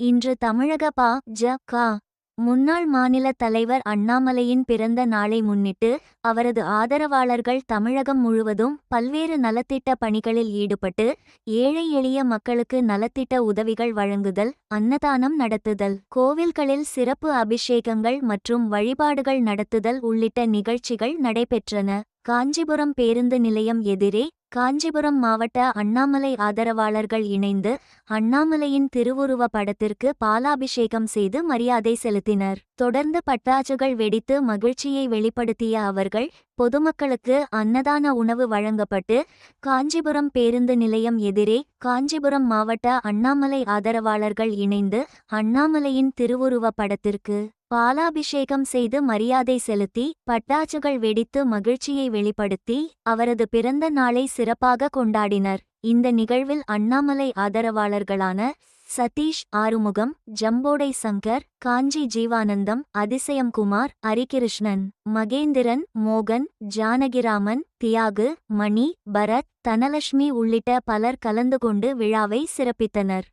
இன்று தமிழக பா.ஜ.க. முன்னாள் மாநில தலைவர் அண்ணாமலையின் பிறந்த நாளை முன்னிட்டு அவரது ஆதரவாளர்கள் தமிழகம் முழுவதும் பல்வேறு நலத்திட்ட பணிகளில் ஈடுபட்டு ஏழை எளிய மக்களுக்கு நலத்திட்ட உதவிகள் வழங்குதல், அன்னதானம் நடத்துதல், கோவில்களில் சிறப்பு அபிஷேகங்கள் மற்றும் வழிபாடுகள் நடத்துதல் உள்ளிட்ட நிகழ்ச்சிகள் நடைபெற்றன. காஞ்சிபுரம் பேருந்து நிலையம் எதிரே காஞ்சிபுரம் மாவட்ட அண்ணாமலை ஆதரவாளர்கள் இணைந்து அண்ணாமலையின் திருவுருவ படத்திற்கு பாலாபிஷேகம் செய்து மரியாதை செலுத்தினர். தொடர்ந்து பட்டாசுகள் வெடித்து மகிழ்ச்சியை வெளிப்படுத்திய அவர்கள், பொதுமக்களுக்கு அன்னதான உணவு வழங்கப்பட்டு காஞ்சிபுரம் பேருந்து நிலையம் எதிரே காஞ்சிபுரம் மாவட்ட அண்ணாமலை ஆதரவாளர்கள் இணைந்து அண்ணாமலையின் திருவுருவ படத்திற்கு பாலாபிஷேகம் செய்து மரியாதை செலுத்தி பட்டாசுகள் வெடித்து மகிழ்ச்சியை வெளிப்படுத்தி அவரது பிறந்த நாளை சிறப்பாக கொண்டாடினர். இந்த நிகழ்வில் அண்ணாமலை ஆதரவாளர்களான சதீஷ், ஆறுமுகம், ஜம்போடை சங்கர், காஞ்சி ஜீவானந்தம், அதிசயம்குமார், அரிகிருஷ்ணன், மகேந்திரன், மோகன், ஜானகிராமன், தியாகு, மணி, பரத், தனலட்சுமி உள்ளிட்ட பலர் கலந்து கொண்டு விழாவை சிறப்பித்தனர்.